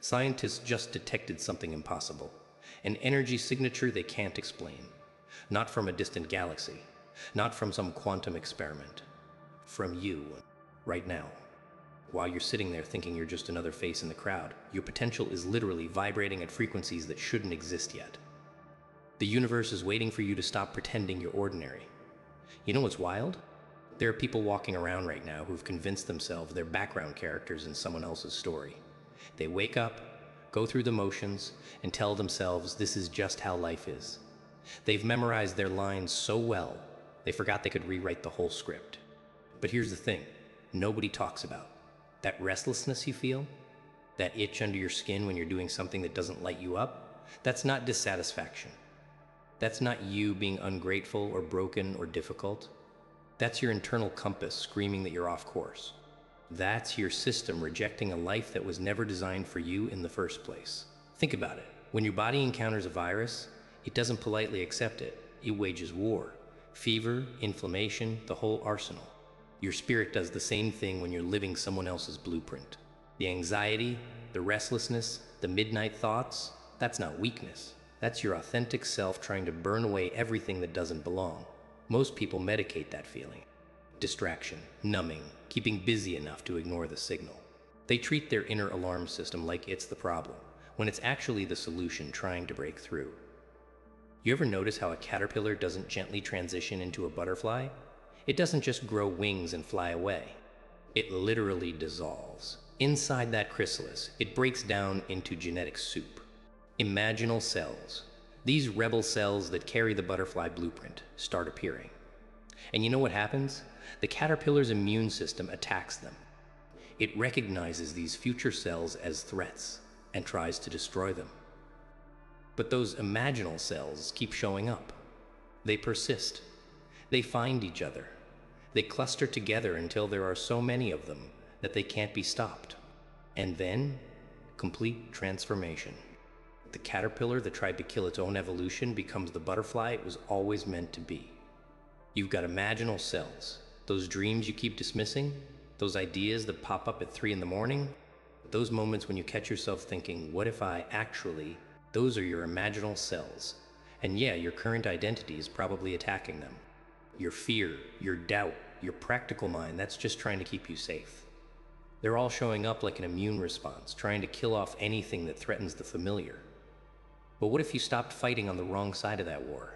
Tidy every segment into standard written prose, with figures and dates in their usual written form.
Scientists just detected something impossible, an energy signature they can't explain. Not from a distant galaxy, not from some quantum experiment. From you, right now. While you're sitting there thinking you're just another face in the crowd, your potential is literally vibrating at frequencies that shouldn't exist yet. The universe is waiting for you to stop pretending you're ordinary. You know what's wild? There are people walking around right now who've convinced themselves they're background characters in someone else's story. They wake up, go through the motions, and tell themselves this is just how life is. They've memorized their lines so well, they forgot they could rewrite the whole script. But here's the thing, nobody talks about. That restlessness you feel, that itch under your skin when you're doing something that doesn't light you up, that's not dissatisfaction. That's not you being ungrateful or broken or difficult. That's your internal compass screaming that you're off course. That's your system rejecting a life that was never designed for you in the first place. Think about it. When your body encounters a virus, it doesn't politely accept it. It wages war. Fever, inflammation, the whole arsenal. Your spirit does the same thing when you're living someone else's blueprint. The anxiety, the restlessness, the midnight thoughts, that's not weakness. That's your authentic self trying to burn away everything that doesn't belong. Most people medicate that feeling. Distraction, numbing, keeping busy enough to ignore the signal. They treat their inner alarm system like it's the problem, when it's actually the solution trying to break through. You ever notice how a caterpillar doesn't gently transition into a butterfly? It doesn't just grow wings and fly away. It literally dissolves. Inside that chrysalis, it breaks down into genetic soup. Imaginal cells, these rebel cells that carry the butterfly blueprint, start appearing. And you know what happens? The caterpillar's immune system attacks them. It recognizes these future cells as threats and tries to destroy them. But those imaginal cells keep showing up. They persist. They find each other. They cluster together until there are so many of them that they can't be stopped. And then, complete transformation. The caterpillar that tried to kill its own evolution becomes the butterfly it was always meant to be. You've got imaginal cells, those dreams you keep dismissing, those ideas that pop up at 3 in the morning, those moments when you catch yourself thinking, what if I actually, those are your imaginal cells. And yeah, your current identity is probably attacking them. Your fear, your doubt, your practical mind, that's just trying to keep you safe. They're all showing up like an immune response, trying to kill off anything that threatens the familiar. But what if you stopped fighting on the wrong side of that war?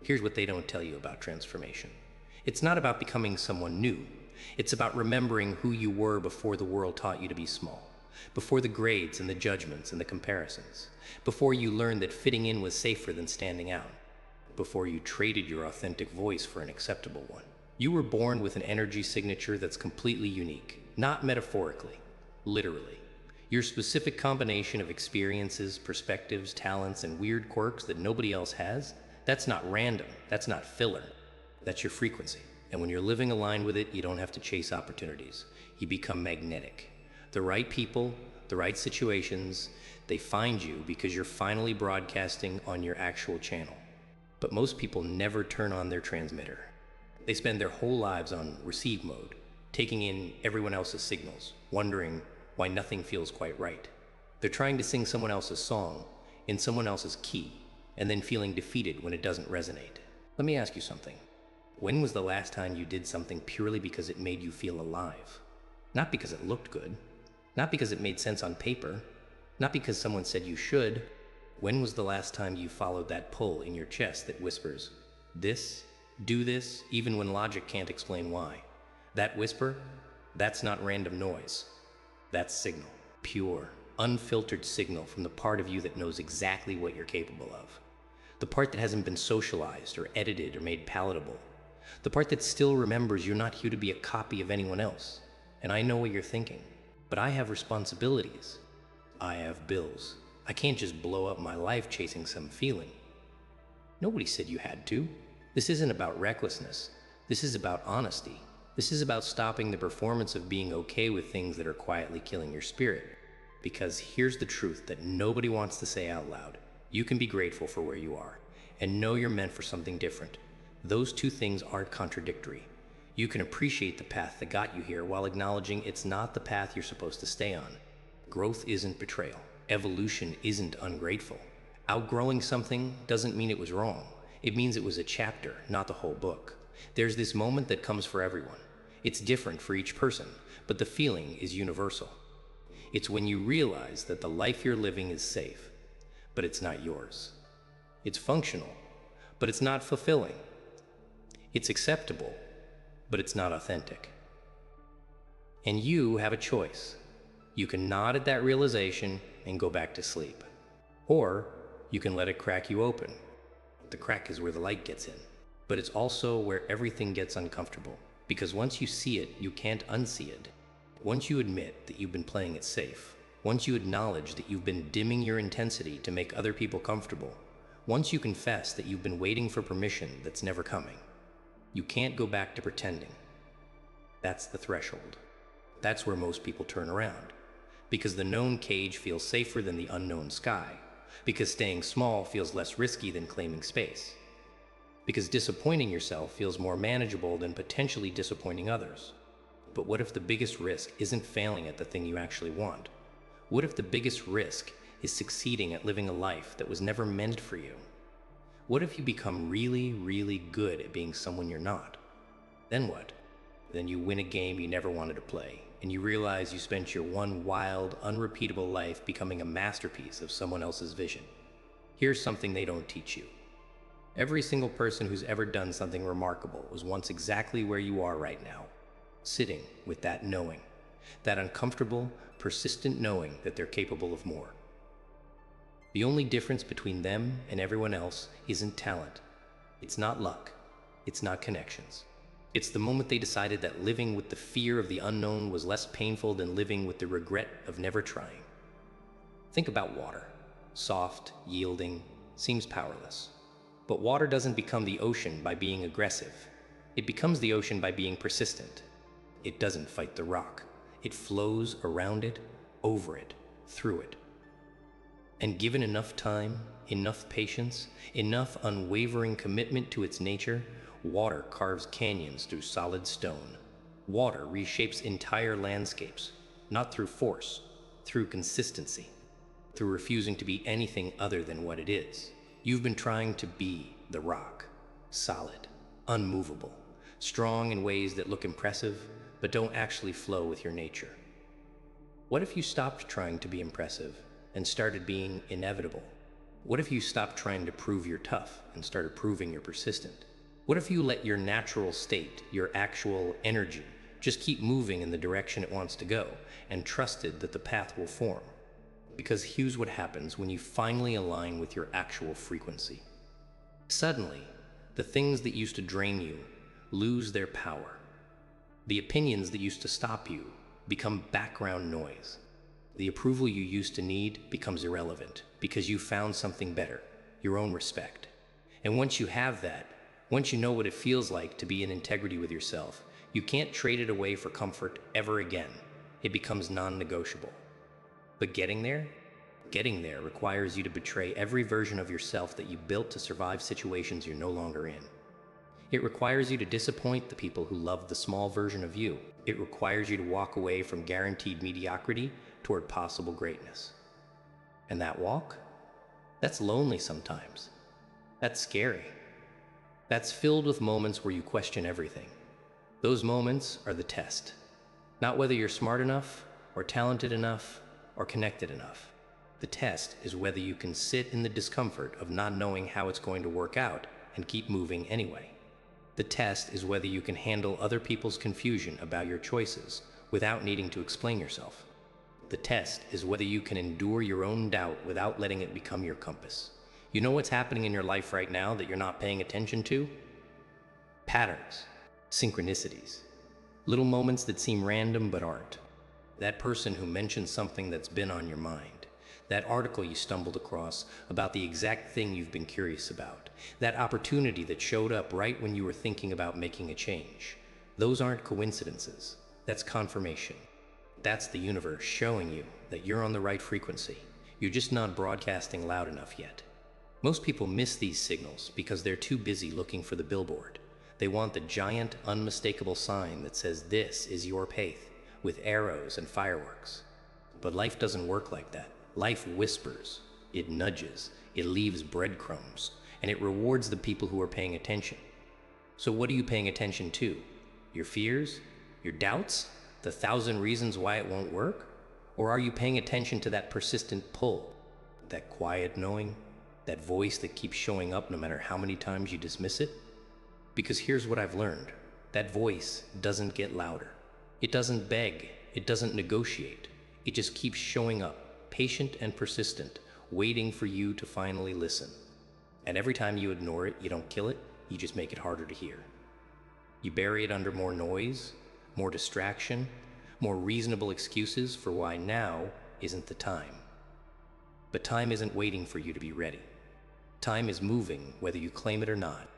Here's what they don't tell you about transformation. It's not about becoming someone new. It's about remembering who you were before the world taught you to be small, before the grades and the judgments and the comparisons, before you learned that fitting in was safer than standing out, before you traded your authentic voice for an acceptable one. You were born with an energy signature that's completely unique, not metaphorically, literally. Your specific combination of experiences, perspectives, talents, and weird quirks that nobody else has, that's not random, that's not filler. That's your frequency. And when you're living aligned with it, you don't have to chase opportunities. You become magnetic. The right people, the right situations, they find you because you're finally broadcasting on your actual channel. But most people never turn on their transmitter. They spend their whole lives on receive mode, taking in everyone else's signals, wondering why nothing feels quite right. They're trying to sing someone else's song in someone else's key, and then feeling defeated when it doesn't resonate. Let me ask you something. When was the last time you did something purely because it made you feel alive? Not because it looked good, not because it made sense on paper, not because someone said you should. When was the last time you followed that pull in your chest that whispers, this, do this, even when logic can't explain why? That whisper, that's not random noise. That's signal. Pure, unfiltered signal from the part of you that knows exactly what you're capable of. The part that hasn't been socialized or edited or made palatable. The part that still remembers you're not here to be a copy of anyone else. And I know what you're thinking, but I have responsibilities. I have bills. I can't just blow up my life chasing some feeling. Nobody said you had to. This isn't about recklessness. This is about honesty. This is about stopping the performance of being okay with things that are quietly killing your spirit. Because here's the truth that nobody wants to say out loud. You can be grateful for where you are and know you're meant for something different. Those two things aren't contradictory. You can appreciate the path that got you here while acknowledging it's not the path you're supposed to stay on. Growth isn't betrayal. Evolution isn't ungrateful. Outgrowing something doesn't mean it was wrong. It means it was a chapter, not the whole book. There's this moment that comes for everyone. It's different for each person, but the feeling is universal. It's when you realize that the life you're living is safe, but it's not yours. It's functional, but it's not fulfilling. It's acceptable, but it's not authentic. And you have a choice. You can nod at that realization and go back to sleep. Or you can let it crack you open. The crack is where the light gets in. But it's also where everything gets uncomfortable. Because once you see it, you can't unsee it. Once you admit that you've been playing it safe, once you acknowledge that you've been dimming your intensity to make other people comfortable, once you confess that you've been waiting for permission that's never coming, you can't go back to pretending. That's the threshold. That's where most people turn around. Because the known cage feels safer than the unknown sky. Because staying small feels less risky than claiming space. Because disappointing yourself feels more manageable than potentially disappointing others. But what if the biggest risk isn't failing at the thing you actually want? What if the biggest risk is succeeding at living a life that was never meant for you? What if you become really, really good at being someone you're not? Then what? Then you win a game you never wanted to play, and you realize you spent your one wild, unrepeatable life becoming a masterpiece of someone else's vision. Here's something they don't teach you. Every single person who's ever done something remarkable was once exactly where you are right now, sitting with that knowing, that uncomfortable, persistent knowing that they're capable of more. The only difference between them and everyone else isn't talent. It's not luck. It's not connections. It's the moment they decided that living with the fear of the unknown was less painful than living with the regret of never trying. Think about water. Soft, yielding, seems powerless. But water doesn't become the ocean by being aggressive. It becomes the ocean by being persistent. It doesn't fight the rock. It flows around it, over it, through it. And given enough time, enough patience, enough unwavering commitment to its nature, water carves canyons through solid stone. Water reshapes entire landscapes, not through force, through consistency, through refusing to be anything other than what it is. You've been trying to be the rock, solid, unmovable, strong in ways that look impressive, but don't actually flow with your nature. What if you stopped trying to be impressive and started being inevitable? What if you stopped trying to prove you're tough and started proving you're persistent? What if you let your natural state, your actual energy, just keep moving in the direction it wants to go and trusted that the path will form? Because here's what happens when you finally align with your actual frequency. Suddenly, the things that used to drain you lose their power. The opinions that used to stop you become background noise. The approval you used to need becomes irrelevant because you found something better, your own respect. And once you have that, once you know what it feels like to be in integrity with yourself, you can't trade it away for comfort ever again. It becomes non-negotiable. But getting there requires you to betray every version of yourself that you built to survive situations you're no longer in. It requires you to disappoint the people who love the small version of you. It requires you to walk away from guaranteed mediocrity toward possible greatness. And that walk? That's lonely sometimes. That's scary. That's filled with moments where you question everything. Those moments are the test. Not whether you're smart enough, or talented enough, or connected enough. The test is whether you can sit in the discomfort of not knowing how it's going to work out and keep moving anyway. The test is whether you can handle other people's confusion about your choices without needing to explain yourself. The test is whether you can endure your own doubt without letting it become your compass. You know what's happening in your life right now that you're not paying attention to? Patterns, synchronicities, little moments that seem random but aren't. That person who mentioned something that's been on your mind. That article you stumbled across about the exact thing you've been curious about. That opportunity that showed up right when you were thinking about making a change. Those aren't coincidences. That's confirmation. That's the universe showing you that you're on the right frequency. You're just not broadcasting loud enough yet. Most people miss these signals because they're too busy looking for the billboard. They want the giant, unmistakable sign that says this is your path, with arrows and fireworks. But life doesn't work like that. Life whispers, it nudges, it leaves breadcrumbs, and it rewards the people who are paying attention. So what are you paying attention to? Your fears? Your doubts? The 1,000 reasons why it won't work? Or are you paying attention to that persistent pull? That quiet knowing? That voice that keeps showing up no matter how many times you dismiss it? Because here's what I've learned. That voice doesn't get louder. It doesn't beg. It doesn't negotiate. It just keeps showing up, patient and persistent, waiting for you to finally listen. And every time you ignore it, you don't kill it, you just make it harder to hear. You bury it under more noise, more distraction, more reasonable excuses for why now isn't the time. But time isn't waiting for you to be ready. Time is moving whether you claim it or not.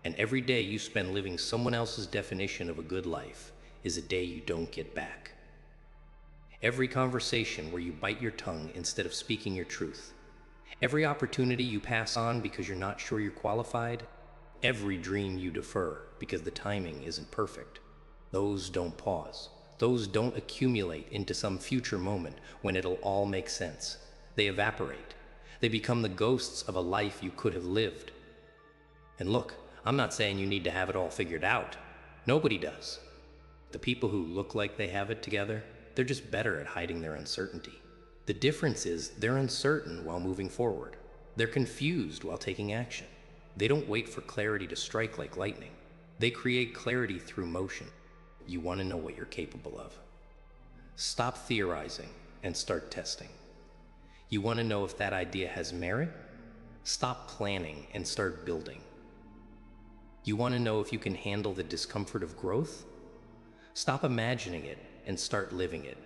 And every day you spend living someone else's definition of a good life is a day you don't get back. Every conversation where you bite your tongue instead of speaking your truth. Every opportunity you pass on because you're not sure you're qualified. Every dream you defer because the timing isn't perfect. Those don't pause. Those don't accumulate into some future moment when it'll all make sense. They evaporate. They become the ghosts of a life you could have lived. And look, I'm not saying you need to have it all figured out. Nobody does. The people who look like they have it together, they're just better at hiding their uncertainty. The difference is they're uncertain while moving forward. They're confused while taking action. They don't wait for clarity to strike like lightning. They create clarity through motion. You want to know what you're capable of. Stop theorizing and start testing. You want to know if that idea has merit? Stop planning and start building. You want to know if you can handle the discomfort of growth? Stop imagining it and start living it.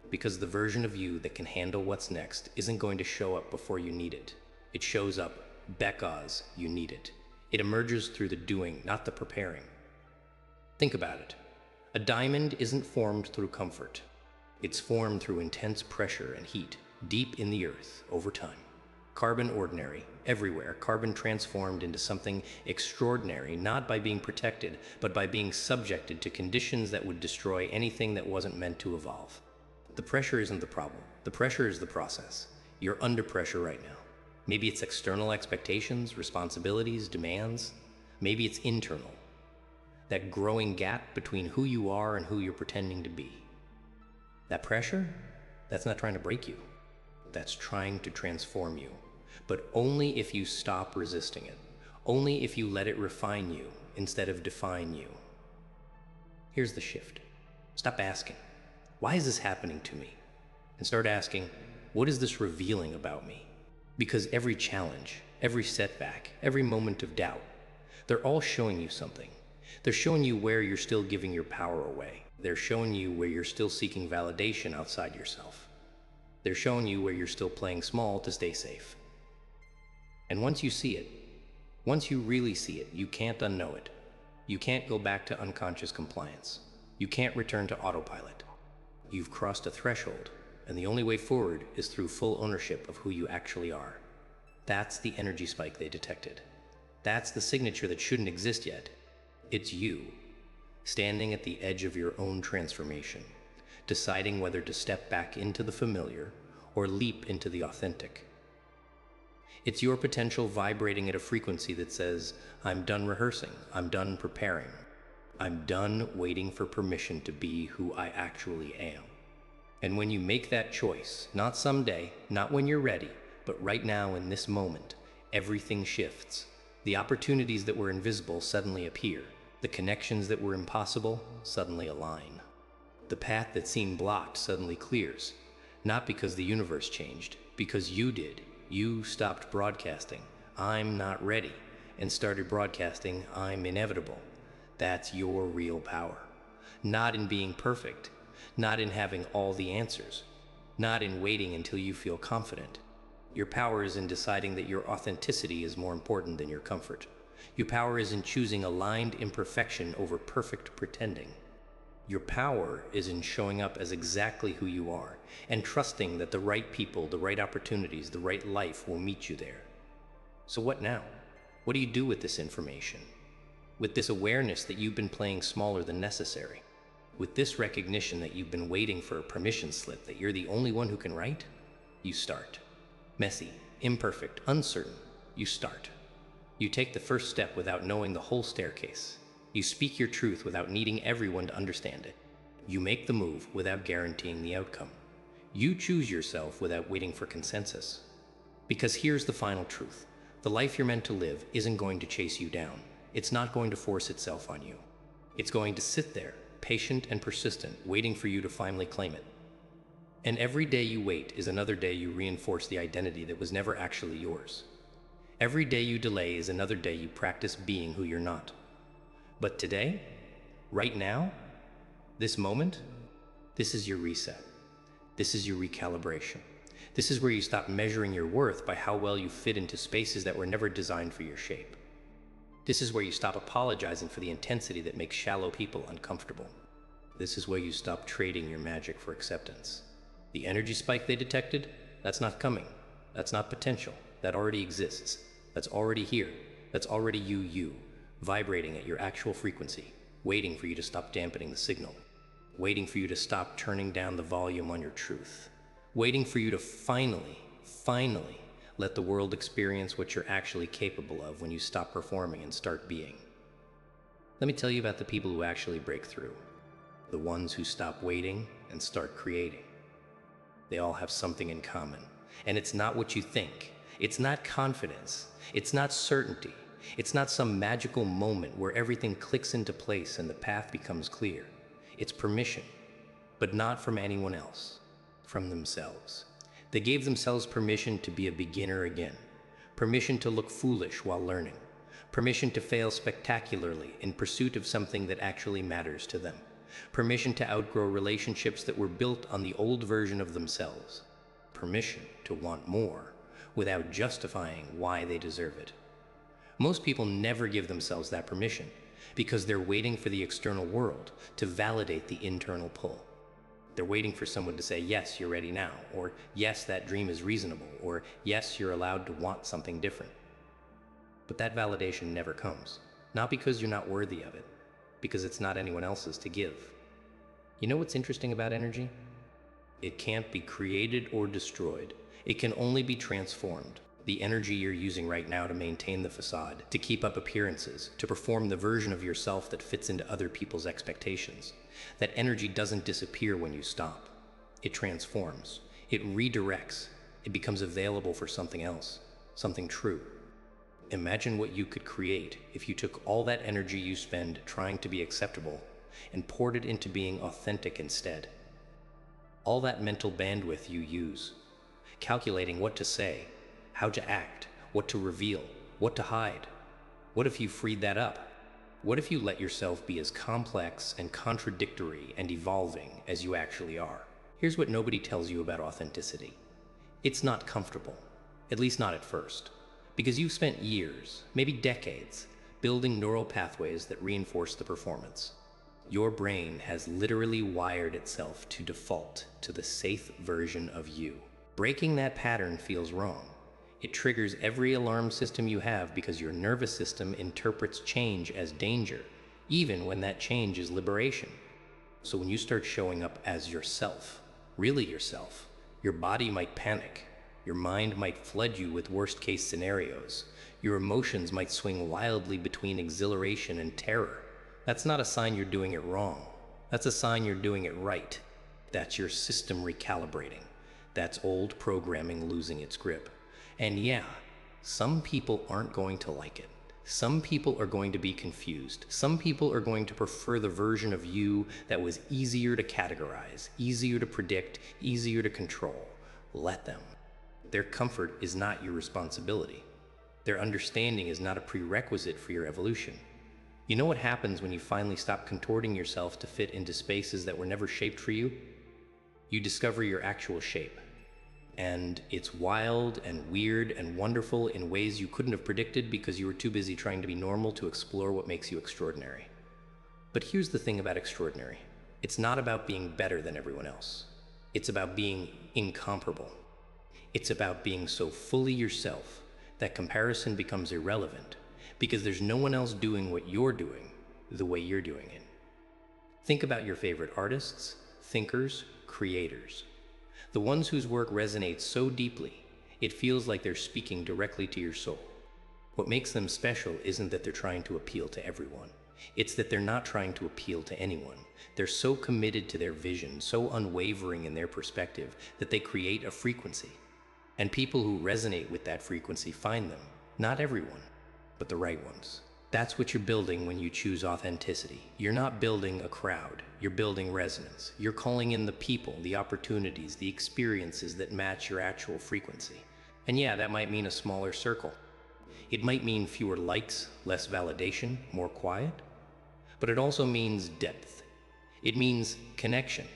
Because the version of you that can handle what's next isn't going to show up before you need it. It shows up because you need it. It emerges through the doing, not the preparing. Think about it. A diamond isn't formed through comfort. It's formed through intense pressure and heat, deep in the earth, over time. Carbon ordinary, everywhere, carbon transformed into something extraordinary, not by being protected, but by being subjected to conditions that would destroy anything that wasn't meant to evolve. The pressure isn't the problem. The pressure is the process. You're under pressure right now. Maybe it's external expectations, responsibilities, demands. Maybe it's internal. That growing gap between who you are and who you're pretending to be. That pressure, that's not trying to break you. That's trying to transform you. But only if you stop resisting it. Only if you let it refine you instead of define you. Here's the shift. Stop asking, why is this happening to me? And start asking, what is this revealing about me? Because every challenge, every setback, every moment of doubt, they're all showing you something. They're showing you where you're still giving your power away. They're showing you where you're still seeking validation outside yourself. They're showing you where you're still playing small to stay safe. And once you see it, once you really see it, you can't unknow it. You can't go back to unconscious compliance. You can't return to autopilot. You've crossed a threshold, and the only way forward is through full ownership of who you actually are. That's the energy spike they detected. That's the signature that shouldn't exist yet. It's you, standing at the edge of your own transformation, deciding whether to step back into the familiar or leap into the authentic. It's your potential vibrating at a frequency that says, I'm done rehearsing, I'm done preparing, I'm done waiting for permission to be who I actually am. And when you make that choice, not someday, not when you're ready, but right now in this moment, everything shifts. The opportunities that were invisible suddenly appear. The connections that were impossible suddenly align. The path that seemed blocked suddenly clears. Not because the universe changed, because you did. You stopped broadcasting, I'm not ready, and started broadcasting, I'm inevitable. That's your real power. Not in being perfect, not in having all the answers, not in waiting until you feel confident. Your power is in deciding that your authenticity is more important than your comfort. Your power is in choosing aligned imperfection over perfect pretending. Your power is in showing up as exactly who you are and trusting that the right people, the right opportunities, the right life will meet you there. So what now? What do you do with this information? With this awareness that you've been playing smaller than necessary? With this recognition that you've been waiting for a permission slip, that you're the only one who can write, you start. Messy, imperfect, uncertain, you start. You take the first step without knowing the whole staircase. You speak your truth without needing everyone to understand it. You make the move without guaranteeing the outcome. You choose yourself without waiting for consensus. Because here's the final truth. The life you're meant to live isn't going to chase you down. It's not going to force itself on you. It's going to sit there, patient and persistent, waiting for you to finally claim it. And every day you wait is another day you reinforce the identity that was never actually yours. Every day you delay is another day you practice being who you're not. But today, right now, this moment, this is your reset. This is your recalibration. This is where you stop measuring your worth by how well you fit into spaces that were never designed for your shape. This is where you stop apologizing for the intensity that makes shallow people uncomfortable. This is where you stop trading your magic for acceptance. The energy spike they detected, that's not coming. That's not potential. That already exists. That's already here. That's already you, vibrating at your actual frequency, waiting for you to stop dampening the signal, waiting for you to stop turning down the volume on your truth, waiting for you to finally let the world experience what you're actually capable of when you stop performing and start being. Let me tell you about the people who actually break through. The ones who stop waiting and start creating. They all have something in common. And it's not what you think. It's not confidence. It's not certainty. It's not some magical moment where everything clicks into place and the path becomes clear. It's permission, but not from anyone else, from themselves. They gave themselves permission to be a beginner again, permission to look foolish while learning, permission to fail spectacularly in pursuit of something that actually matters to them, permission to outgrow relationships that were built on the old version of themselves, permission to want more without justifying why they deserve it. Most people never give themselves that permission because they're waiting for the external world to validate the internal pull. They're waiting for someone to say, yes, you're ready now, or yes, that dream is reasonable, or yes, you're allowed to want something different. But that validation never comes, not because you're not worthy of it, because it's not anyone else's to give. You know what's interesting about energy? It can't be created or destroyed. It can only be transformed. The energy you're using right now to maintain the facade, to keep up appearances, to perform the version of yourself that fits into other people's expectations. That energy doesn't disappear when you stop. It transforms. It redirects. It becomes available for something else, something true. Imagine what you could create if you took all that energy you spend trying to be acceptable and poured it into being authentic instead. All that mental bandwidth you use, calculating what to say, how to act, what to reveal, what to hide. What if you freed that up? What if you let yourself be as complex and contradictory and evolving as you actually are? Here's what nobody tells you about authenticity. It's not comfortable, at least not at first, because you've spent years, maybe decades, building neural pathways that reinforce the performance. Your brain has literally wired itself to default to the safe version of you. Breaking that pattern feels wrong. It triggers every alarm system you have because your nervous system interprets change as danger, even when that change is liberation. So when you start showing up as yourself, really yourself, your body might panic, your mind might flood you with worst-case scenarios, your emotions might swing wildly between exhilaration and terror. That's not a sign you're doing it wrong. That's a sign you're doing it right. That's your system recalibrating. That's old programming losing its grip. And yeah, some people aren't going to like it. Some people are going to be confused. Some people are going to prefer the version of you that was easier to categorize, easier to predict, easier to control. Let them. Their comfort is not your responsibility. Their understanding is not a prerequisite for your evolution. You know what happens when you finally stop contorting yourself to fit into spaces that were never shaped for you? You discover your actual shape. And it's wild and weird and wonderful in ways you couldn't have predicted because you were too busy trying to be normal to explore what makes you extraordinary. But here's the thing about extraordinary. It's not about being better than everyone else. It's about being incomparable. It's about being so fully yourself that comparison becomes irrelevant because there's no one else doing what you're doing the way you're doing it. Think about your favorite artists, thinkers, creators. The ones whose work resonates so deeply, it feels like they're speaking directly to your soul. What makes them special isn't that they're trying to appeal to everyone. It's that they're not trying to appeal to anyone. They're so committed to their vision, so unwavering in their perspective, that they create a frequency. And people who resonate with that frequency find them. Not everyone, but the right ones. That's what you're building when you choose authenticity. You're not building a crowd. You're building resonance. You're calling in the people, the opportunities, the experiences that match your actual frequency. And yeah, that might mean a smaller circle. It might mean fewer likes, less validation, more quiet. But it also means depth. It means connection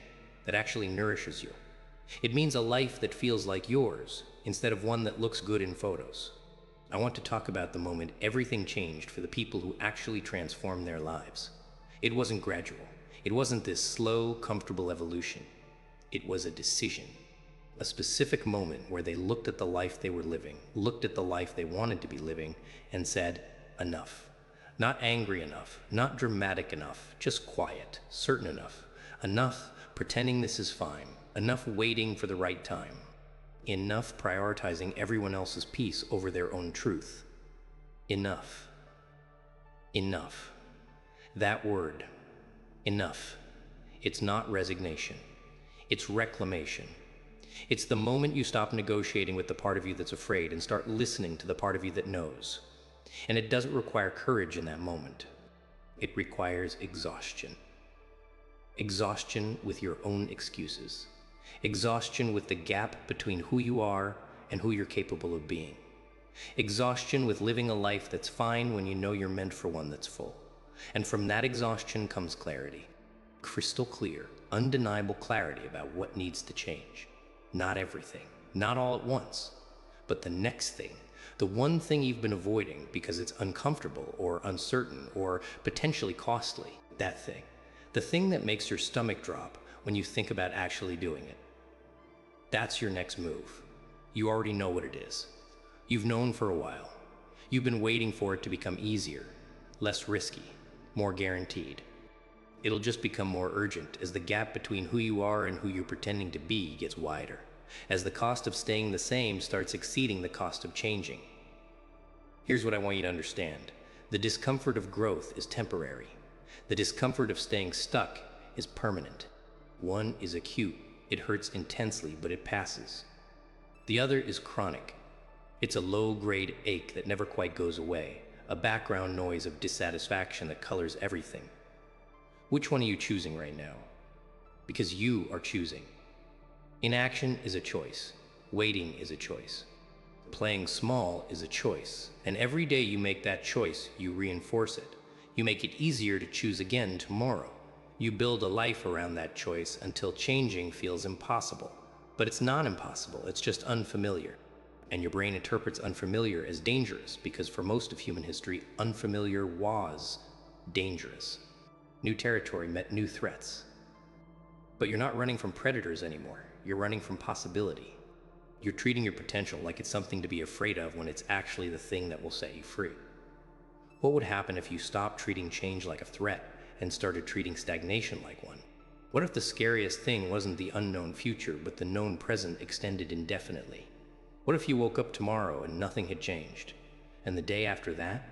that actually nourishes you. It means a life that feels like yours instead of one that looks good in photos. I want to talk about the moment everything changed for the people who actually transformed their lives. It wasn't gradual. It wasn't this slow, comfortable evolution. It was a decision. A specific moment where they looked at the life they were living, looked at the life they wanted to be living, and said, enough. Not angry enough, not dramatic enough, just quiet, certain enough. Enough pretending this is fine, enough waiting for the right time. Enough prioritizing everyone else's peace over their own truth. Enough. Enough. That word, enough. It's not resignation. It's reclamation. It's the moment you stop negotiating with the part of you that's afraid and start listening to the part of you that knows. And it doesn't require courage in that moment. It requires exhaustion. Exhaustion with your own excuses. Exhaustion with the gap between who you are and who you're capable of being. Exhaustion with living a life that's fine when you know you're meant for one that's full. And from that exhaustion comes clarity. Crystal clear, undeniable clarity about what needs to change. Not everything, not all at once, but the next thing, the one thing you've been avoiding because it's uncomfortable or uncertain or potentially costly, that thing. The thing that makes your stomach drop when you think about actually doing it. That's your next move. You already know what it is. You've known for a while. You've been waiting for it to become easier, less risky, more guaranteed. It'll just become more urgent as the gap between who you are and who you're pretending to be gets wider, as the cost of staying the same starts exceeding the cost of changing. Here's what I want you to understand. The discomfort of growth is temporary. The discomfort of staying stuck is permanent. One is acute. It hurts intensely, but it passes. The other is chronic. It's a low-grade ache that never quite goes away, a background noise of dissatisfaction that colors everything. Which one are you choosing right now? Because you are choosing. Inaction is a choice. Waiting is a choice. Playing small is a choice. And every day you make that choice, you reinforce it. You make it easier to choose again tomorrow. You build a life around that choice until changing feels impossible. But it's not impossible, it's just unfamiliar. And your brain interprets unfamiliar as dangerous because for most of human history, unfamiliar was dangerous. New territory meant new threats. But you're not running from predators anymore. You're running from possibility. You're treating your potential like it's something to be afraid of when it's actually the thing that will set you free. What would happen if you stopped treating change like a threat and started treating stagnation like one? What if the scariest thing wasn't the unknown future, but the known present extended indefinitely? What if you woke up tomorrow and nothing had changed? And the day after that?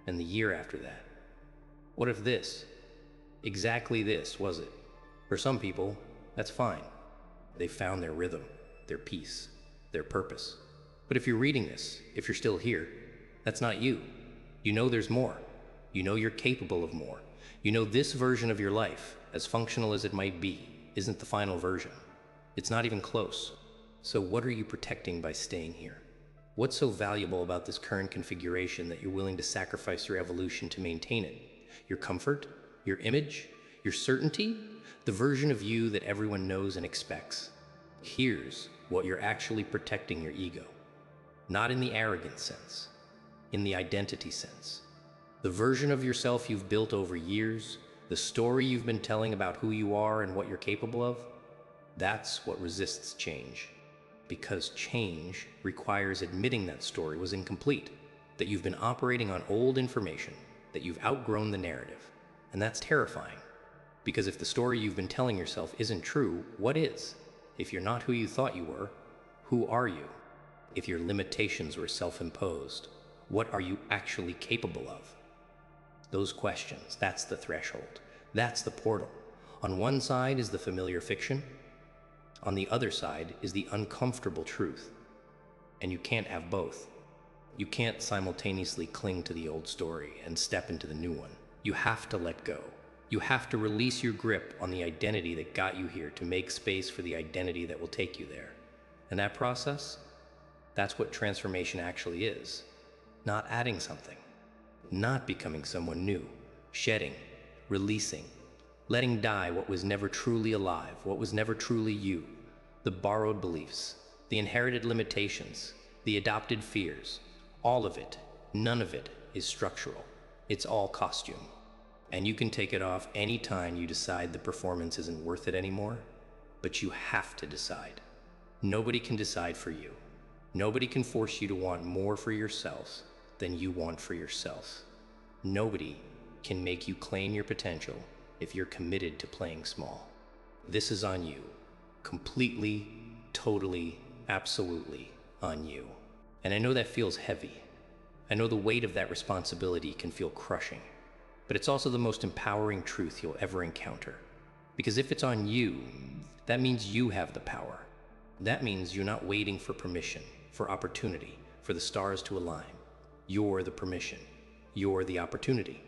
And the year after that? What if this? Exactly this, was it? For some people, that's fine. They found their rhythm, their peace, their purpose. But if you're reading this, if you're still here, that's not you. You know there's more. You know you're capable of more. You know this version of your life, as functional as it might be, isn't the final version. It's not even close. So what are you protecting by staying here? What's so valuable about this current configuration that you're willing to sacrifice your evolution to maintain it? Your comfort? Your image? Your certainty? The version of you that everyone knows and expects. Here's what you're actually protecting your ego. Not in the arrogant sense, in the identity sense. The version of yourself you've built over years, the story you've been telling about who you are and what you're capable of, that's what resists change. Because change requires admitting that story was incomplete, that you've been operating on old information, that you've outgrown the narrative. And that's terrifying, Because if the story you've been telling yourself isn't true, what is? If you're not who you thought you were, who are you? If your limitations were self-imposed, what are you actually capable of? Those questions, that's the threshold. That's the portal. On one side is the familiar fiction. On the other side is the uncomfortable truth. And you can't have both. You can't simultaneously cling to the old story and step into the new one. You have to let go. You have to release your grip on the identity that got you here to make space for the identity that will take you there. And that process, that's what transformation actually is. Not adding something. Not becoming someone new. Shedding. Releasing. Letting die what was never truly alive, what was never truly you. The borrowed beliefs. The inherited limitations. The adopted fears. All of it. None of it is structural. It's all costume. And you can take it off any time you decide the performance isn't worth it anymore, but you have to decide. Nobody can decide for you. Nobody can force you to want more for yourself than you want for yourself. Nobody can make you claim your potential if you're committed to playing small. This is on you. Completely, totally, absolutely on you. And I know that feels heavy. I know the weight of that responsibility can feel crushing. But it's also the most empowering truth you'll ever encounter. Because if it's on you, that means you have the power. That means you're not waiting for permission, for opportunity, for the stars to align. You're the permission. You're the opportunity.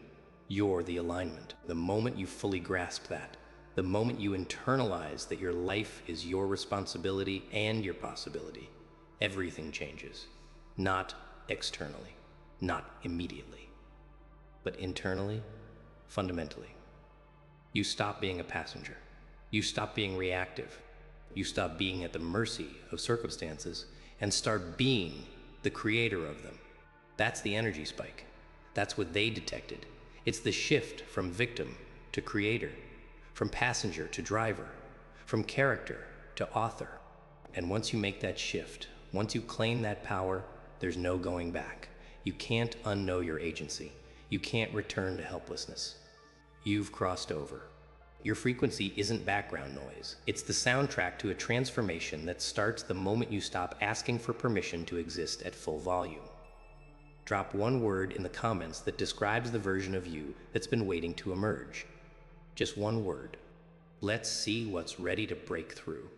You're the alignment. The moment you fully grasp that, the moment you internalize that your life is your responsibility and your possibility, everything changes. Not externally, not immediately, but internally, fundamentally. You stop being a passenger. You stop being reactive. You stop being at the mercy of circumstances and start being the creator of them. That's the energy spike. That's what they detected. It's the shift from victim to creator, from passenger to driver, from character to author. And once you make that shift, once you claim that power, there's no going back. You can't unknow your agency. You can't return to helplessness. You've crossed over. Your frequency isn't background noise. It's the soundtrack to a transformation that starts the moment you stop asking for permission to exist at full volume. Drop one word in the comments that describes the version of you that's been waiting to emerge. Just one word. Let's see what's ready to break through.